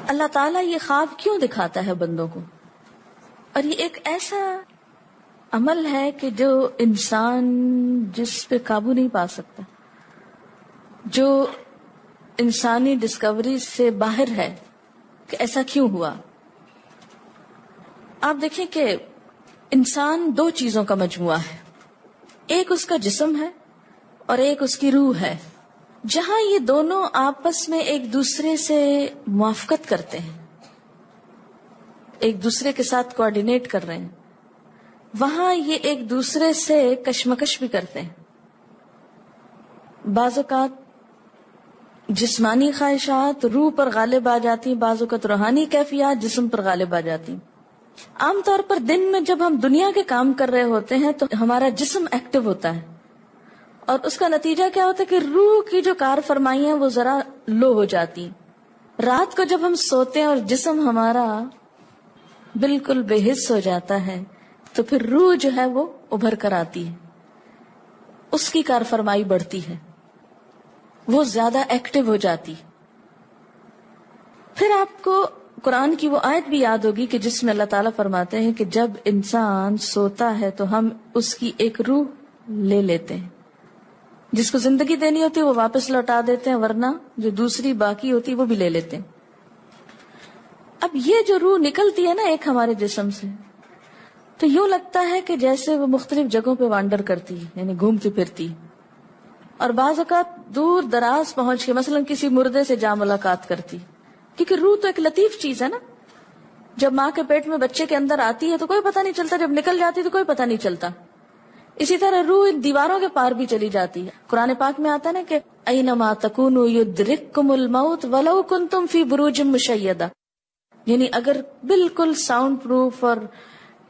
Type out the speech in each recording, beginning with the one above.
اللہ تعالیٰ یہ خواب کیوں دکھاتا ہے بندوں کو؟ اور یہ ایک ایسا عمل ہے کہ جو انسان جس پہ قابو نہیں پا سکتا، جو انسانی ڈسکوری سے باہر ہے کہ ایسا کیوں ہوا۔ آپ دیکھیں کہ انسان دو چیزوں کا مجموعہ ہے، ایک اس کا جسم ہے اور ایک اس کی روح ہے۔ جہاں یہ دونوں آپس میں ایک دوسرے سے موافقت کرتے ہیں، ایک دوسرے کے ساتھ کوآرڈینیٹ کر رہے ہیں، وہاں یہ ایک دوسرے سے کشمکش بھی کرتے ہیں۔ بعض اوقات جسمانی خواہشات روح پر غالب آ جاتی ہیں، بعض اوقات روحانی کیفیات جسم پر غالب آ جاتی ہیں۔ عام طور پر دن میں جب ہم دنیا کے کام کر رہے ہوتے ہیں تو ہمارا جسم ایکٹیو ہوتا ہے، اور اس کا نتیجہ کیا ہوتا ہے کہ روح کی جو کار فرمائی ہیں وہ ذرا لو ہو جاتی ہیں۔ رات کو جب ہم سوتے ہیں اور جسم ہمارا بالکل بے حس ہو جاتا ہے تو پھر روح جو ہے وہ ابھر کر آتی ہے، اس کی کار فرمائی بڑھتی ہے، وہ زیادہ ایکٹیو ہو جاتی۔ پھر آپ کو قرآن کی وہ آیت بھی یاد ہوگی کہ جس میں اللہ تعالیٰ فرماتے ہیں کہ جب انسان سوتا ہے تو ہم اس کی ایک روح لے لیتے ہیں، جس کو زندگی دینی ہوتی ہے وہ واپس لوٹا دیتے ہیں، ورنہ جو دوسری باقی ہوتی ہے وہ بھی لے لیتے ہیں۔ اب یہ جو روح نکلتی ہے نا ایک ہمارے جسم سے، تو یوں لگتا ہے کہ جیسے وہ مختلف جگہوں پہ وانڈر کرتی ہے، یعنی گھومتی پھرتی، اور بعض اوقات دور دراز پہنچ کے مثلا کسی مردے سے جا ملاقات کرتی، کیونکہ روح تو ایک لطیف چیز ہے نا۔ جب ماں کے پیٹ میں بچے کے اندر آتی ہے تو کوئی پتہ نہیں چلتا، جب نکل جاتی تو کوئی پتہ نہیں چلتا۔ اسی طرح روح دیواروں کے پار بھی چلی جاتی ہے۔ قرآن پاک میں آتا ہے نا کہ اینما تکونوا یدرککم الموت ولو کنتم فی بروج مشیدہ، یعنی اگر بالکل ساؤنڈ پروف اور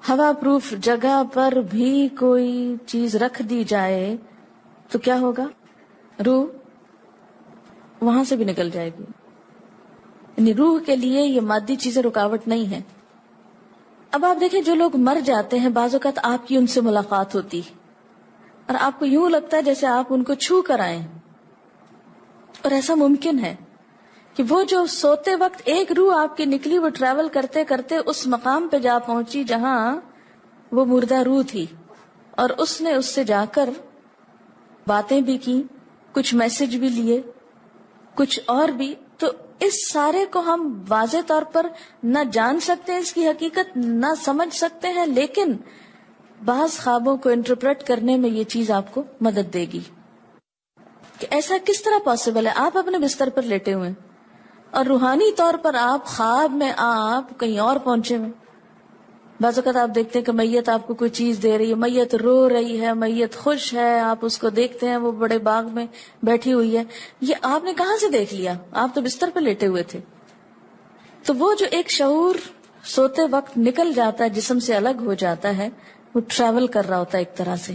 ہوا پروف جگہ پر بھی کوئی چیز رکھ دی جائے تو کیا ہوگا؟ روح وہاں سے بھی نکل جائے گی۔ یعنی روح کے لیے یہ مادی چیزیں رکاوٹ نہیں ہے۔ اب آپ دیکھیں جو لوگ مر جاتے ہیں بعض اوقات آپ کی ان سے ملاقات ہوتی اور آپ کو یوں لگتا ہے جیسے آپ ان کو چھو کر آئیں، اور ایسا ممکن ہے کہ وہ جو سوتے وقت ایک روح آپ کی نکلی وہ ٹریول کرتے کرتے اس مقام پہ جا پہنچی جہاں وہ مردہ روح تھی، اور اس نے اس سے جا کر باتیں بھی کی، کچھ میسج بھی لیے، کچھ اور بھی۔ تو اس سارے کو ہم واضح طور پر نہ جان سکتے ہیں، اس کی حقیقت نہ سمجھ سکتے ہیں، لیکن بعض خوابوں کو انٹرپریٹ کرنے میں یہ چیز آپ کو مدد دے گی کہ ایسا کس طرح پاسبل ہے۔ آپ اپنے بستر پر لیٹے ہوئے ہیں اور روحانی طور پر آپ خواب میں آپ کہیں اور پہنچے ہوئے۔ بعض اوقات آپ دیکھتے ہیں کہ میت آپ کو کوئی چیز دے رہی ہے، میت رو رہی ہے، میت خوش ہے، آپ اس کو دیکھتے ہیں وہ بڑے باغ میں بیٹھی ہوئی ہے۔ یہ آپ نے کہاں سے دیکھ لیا؟ آپ تو بستر پہ لیٹے ہوئے تھے۔ تو وہ جو ایک شعور سوتے وقت نکل جاتا ہے، جسم سے الگ ہو جاتا ہے، وہ ٹریول کر رہا ہوتا ہے ایک طرح سے،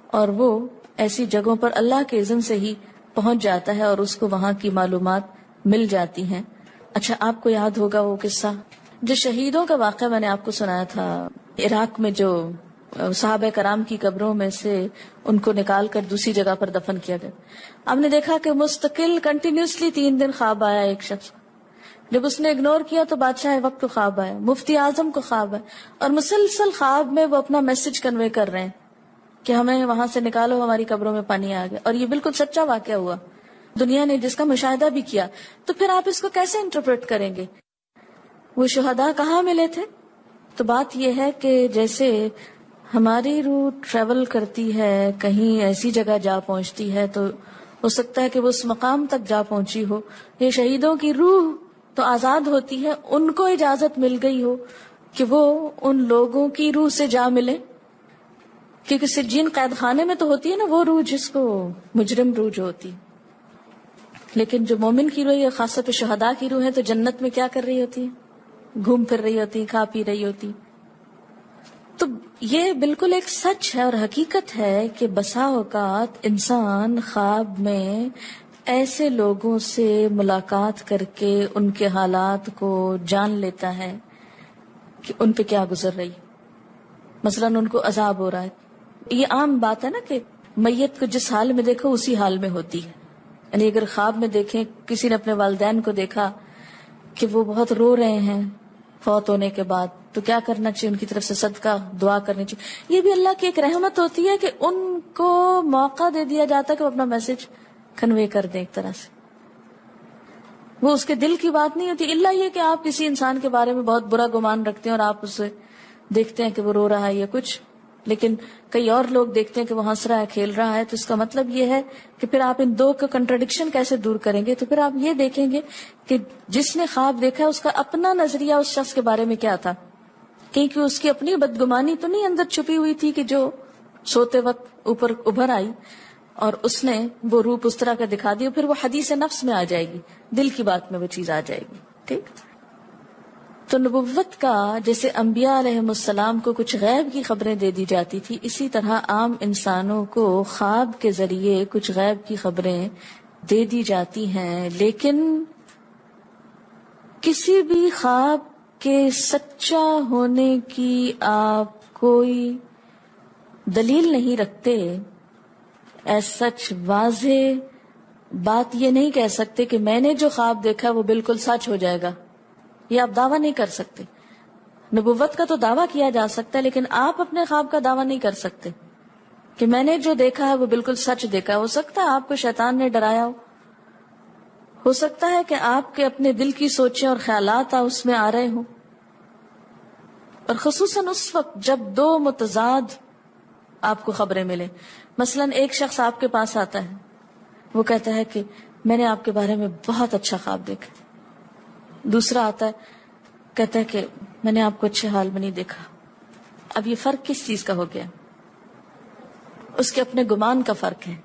اور وہ ایسی جگہوں پر اللہ کے اذن سے ہی پہنچ جاتا ہے اور اس کو وہاں کی معلومات مل جاتی ہیں۔ اچھا، آپ کو یاد ہوگا وہ قصہ جو شہیدوں کا واقعہ میں نے آپ کو سنایا تھا، عراق میں جو صحابہ کرام کی قبروں میں سے ان کو نکال کر دوسری جگہ پر دفن کیا گیا۔ آپ نے دیکھا کہ مستقل کنٹینیوسلی 3 دن خواب آیا ایک شخص، جب اس نے اگنور کیا تو بادشاہ وقت کو خواب آیا، مفتی اعظم کو خواب آیا، اور مسلسل خواب میں وہ اپنا میسج کنوے کر رہے ہیں کہ ہمیں وہاں سے نکالو، ہماری قبروں میں پانی آ گیا۔ اور یہ بالکل سچا واقعہ ہوا، دنیا نے جس کا مشاہدہ بھی کیا۔ تو پھر آپ اس کو کیسے انٹرپریٹ کریں گے؟ وہ شہداء کہاں ملے تھے؟ تو بات یہ ہے کہ جیسے ہماری روح ٹریول کرتی ہے، کہیں ایسی جگہ جا پہنچتی ہے تو ہو سکتا ہے کہ وہ اس مقام تک جا پہنچی ہو۔ یہ شہیدوں کی روح تو آزاد ہوتی ہے، ان کو اجازت مل گئی ہو کہ وہ ان لوگوں کی روح سے جا ملے، کیونکہ سجین قید خانے میں تو ہوتی ہے نا وہ روح جس کو مجرم روح جو ہوتی، لیکن جو مومن کی روح ہے، خاص طور پہ شہداء کی روح ہے، تو جنت میں کیا کر رہی ہوتی ہے؟ گھوم پھر رہی ہوتی، کھا پی رہی ہوتی۔ تو یہ بالکل ایک سچ ہے اور حقیقت ہے کہ بسا اوقات انسان خواب میں ایسے لوگوں سے ملاقات کر کے ان کے حالات کو جان لیتا ہے کہ ان پہ کیا گزر رہی، مثلا ان کو عذاب ہو رہا ہے۔ یہ عام بات ہے نا کہ میت کو جس حال میں دیکھو اسی حال میں ہوتی ہے، یعنی اگر خواب میں دیکھیں کسی نے اپنے والدین کو دیکھا کہ وہ بہت رو رہے ہیں فوت ہونے کے بعد، تو کیا کرنا چاہیے؟ ان کی طرف سے صدقہ دعا کرنی چاہیے. یہ بھی اللہ کی ایک رحمت ہوتی ہے کہ ان کو موقع دے دیا جاتا ہے کہ وہ اپنا میسج کنوے کر دیں. ایک طرح سے وہ اس کے دل کی بات نہیں ہوتی، الا یہ کہ آپ کسی انسان کے بارے میں بہت برا گمان رکھتے ہیں اور آپ اسے دیکھتے ہیں کہ وہ رو رہا ہے یا کچھ، لیکن کئی اور لوگ دیکھتے ہیں کہ وہ ہنس رہا ہے، کھیل رہا ہے. تو اس کا مطلب یہ ہے کہ پھر آپ ان دو کا کنٹرڈکشن کیسے دور کریں گے؟ تو پھر آپ یہ دیکھیں گے کہ جس نے خواب دیکھا اس کا اپنا نظریہ اس شخص کے بارے میں کیا تھا، کیونکہ اس کی اپنی بدگمانی تو نہیں اندر چھپی ہوئی تھی کہ جو سوتے وقت اوپر ابھر آئی اور اس نے وہ روپ اس طرح کا دکھا دیا. پھر وہ حدیث نفس میں آ جائے گی، دل کی بات میں وہ چیز آ جائے گی. ٹھیک. تو نبوت کا جیسے انبیاء علیہم السلام کو کچھ غیب کی خبریں دے دی جاتی تھی، اسی طرح عام انسانوں کو خواب کے ذریعے کچھ غیب کی خبریں دے دی جاتی ہیں. لیکن کسی بھی خواب کے سچا ہونے کی آپ کوئی دلیل نہیں رکھتے. ایز سچ واضح بات یہ نہیں کہہ سکتے کہ میں نے جو خواب دیکھا وہ بالکل سچ ہو جائے گا، یہ آپ دعویٰ نہیں کر سکتے. نبوت کا تو دعویٰ کیا جا سکتا ہے، لیکن آپ اپنے خواب کا دعویٰ نہیں کر سکتے کہ میں نے جو دیکھا ہے وہ بالکل سچ دیکھا. ہو سکتا ہے آپ کو شیطان نے ڈرایا ہو سکتا ہے کہ آپ کے اپنے دل کی سوچیں اور خیالات اس میں آ رہے ہوں، اور خصوصاً اس وقت جب دو متضاد آپ کو خبریں ملیں. مثلا ایک شخص آپ کے پاس آتا ہے، وہ کہتا ہے کہ میں نے آپ کے بارے میں بہت اچھا خواب دیکھا. دوسرا آتا ہے کہتا ہے کہ میں نے آپ کو اچھے حال میں نہیں دیکھا. اب یہ فرق کس چیز کا ہو گیا؟ اس کے اپنے گمان کا فرق ہے.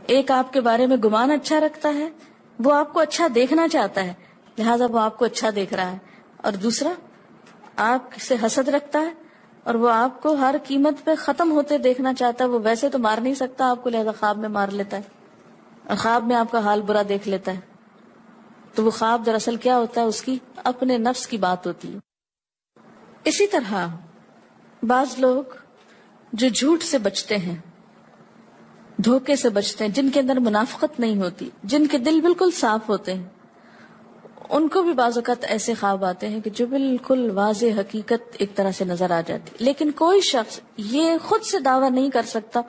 ایک آپ کے بارے میں گمان اچھا رکھتا ہے، وہ آپ کو اچھا دیکھنا چاہتا ہے لہذا وہ آپ کو اچھا دیکھ رہا ہے، اور دوسرا آپ سے حسد رکھتا ہے اور وہ آپ کو ہر قیمت پہ ختم ہوتے دیکھنا چاہتا ہے. وہ ویسے تو مار نہیں سکتا آپ کو، لہذا خواب میں مار لیتا ہے اور خواب میں آپ کا حال برا دیکھ لیتا ہے. تو وہ خواب دراصل کیا ہوتا ہے؟ اس کی اپنے نفس کی بات ہوتی ہے. اسی طرح بعض لوگ جو جھوٹ سے بچتے ہیں، دھوکے سے بچتے ہیں، جن کے اندر منافقت نہیں ہوتی، جن کے دل بالکل صاف ہوتے ہیں، ان کو بھی بعض اوقات ایسے خواب آتے ہیں کہ جو بالکل واضح حقیقت ایک طرح سے نظر آ جاتی. لیکن کوئی شخص یہ خود سے دعویٰ نہیں کر سکتا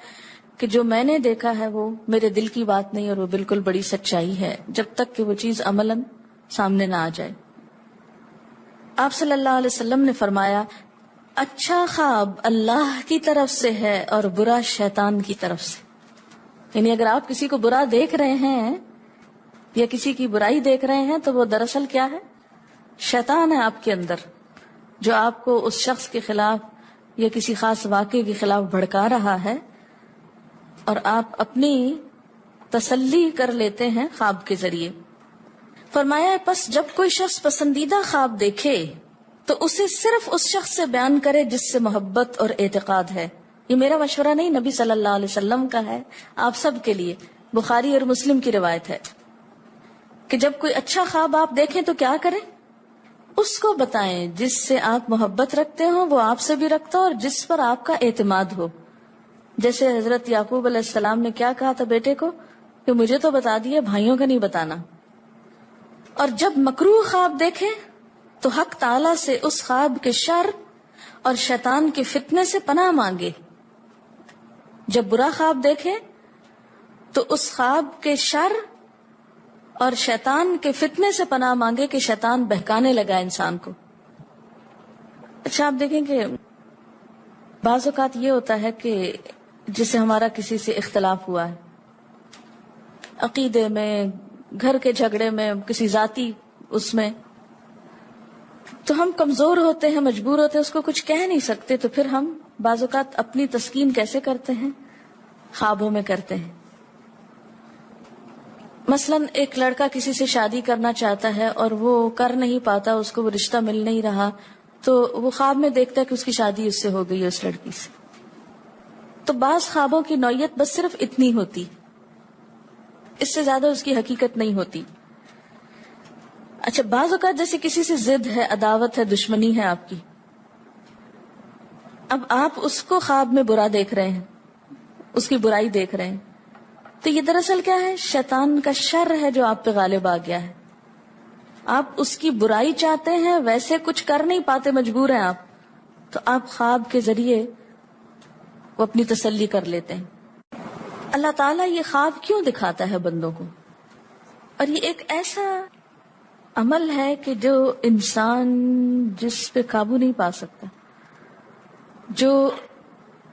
کہ جو میں نے دیکھا ہے وہ میرے دل کی بات نہیں اور وہ بالکل بڑی سچائی ہے، جب تک کہ وہ چیز عملاً سامنے نہ آ جائے. آپ صلی اللہ علیہ وسلم نے فرمایا اچھا خواب اللہ کی طرف سے ہے اور برا شیطان کی طرف سے. یعنی اگر آپ کسی کو برا دیکھ رہے ہیں یا کسی کی برائی دیکھ رہے ہیں تو وہ دراصل کیا ہے؟ شیطان ہے آپ کے اندر، جو آپ کو اس شخص کے خلاف یا کسی خاص واقعے کے خلاف بھڑکا رہا ہے، اور آپ اپنی تسلی کر لیتے ہیں خواب کے ذریعے. فرمایا پس جب کوئی شخص پسندیدہ خواب دیکھے تو اسے صرف اس شخص سے بیان کرے جس سے محبت اور اعتقاد ہے. یہ میرا مشورہ نہیں، نبی صلی اللہ علیہ وسلم کا ہے آپ سب کے لیے. بخاری اور مسلم کی روایت ہے کہ جب کوئی اچھا خواب آپ دیکھیں تو کیا کریں؟ اس کو بتائیں جس سے آپ محبت رکھتے ہوں، وہ آپ سے بھی رکھتا ہو اور جس پر آپ کا اعتماد ہو. جیسے حضرت یعقوب علیہ السلام نے کیا کہا تھا بیٹے کو کہ مجھے تو بتا دیا، بھائیوں کا نہیں بتانا. اور جب مکروہ خواب دیکھیں تو حق تعالی سے اس خواب کے شر اور شیطان کے فتنے سے پناہ مانگے. جب برا خواب دیکھیں تو اس خواب کے شر اور شیطان کے فتنے سے پناہ مانگے کہ شیطان بہکانے لگا انسان کو. اچھا آپ دیکھیں کہ بعض اوقات یہ ہوتا ہے کہ جسے ہمارا کسی سے اختلاف ہوا ہے، عقیدے میں، گھر کے جھگڑے میں، کسی ذاتی اس میں، تو ہم کمزور ہوتے ہیں، مجبور ہوتے ہیں، اس کو کچھ کہہ نہیں سکتے. تو پھر ہم بعض اوقات اپنی تسکین کیسے کرتے ہیں؟ خوابوں میں کرتے ہیں. مثلا ایک لڑکا کسی سے شادی کرنا چاہتا ہے اور وہ کر نہیں پاتا، اس کو وہ رشتہ مل نہیں رہا، تو وہ خواب میں دیکھتا ہے کہ اس کی شادی اس سے ہو گئی ہے، اس لڑکی سے. تو بعض خوابوں کی نوعیت بس صرف اتنی ہوتی، اس سے زیادہ اس کی حقیقت نہیں ہوتی. اچھا بعض اوقات جیسے کسی سے ضد ہے، عداوت ہے، دشمنی ہے آپ کی، اب آپ اس کو خواب میں برا دیکھ رہے ہیں، اس کی برائی دیکھ رہے ہیں، تو یہ دراصل کیا ہے؟ شیطان کا شر ہے جو آپ پہ غالب آ گیا ہے. آپ اس کی برائی چاہتے ہیں، ویسے کچھ کر نہیں پاتے، مجبور ہیں آپ، تو آپ خواب کے ذریعے وہ اپنی تسلی کر لیتے ہیں۔ اللہ تعالیٰ یہ خواب کیوں دکھاتا ہے بندوں کو؟ اور یہ ایک ایسا عمل ہے کہ جو انسان جس پہ قابو نہیں پا سکتا، جو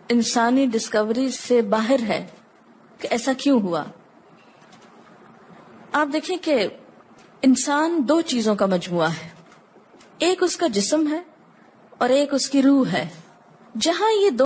انسانی ڈسکوری سے باہر ہے کہ ایسا کیوں ہوا۔ آپ دیکھیں کہ انسان دو چیزوں کا مجموعہ ہے، ایک اس کا جسم ہے اور ایک اس کی روح ہے۔ جہاں یہ دو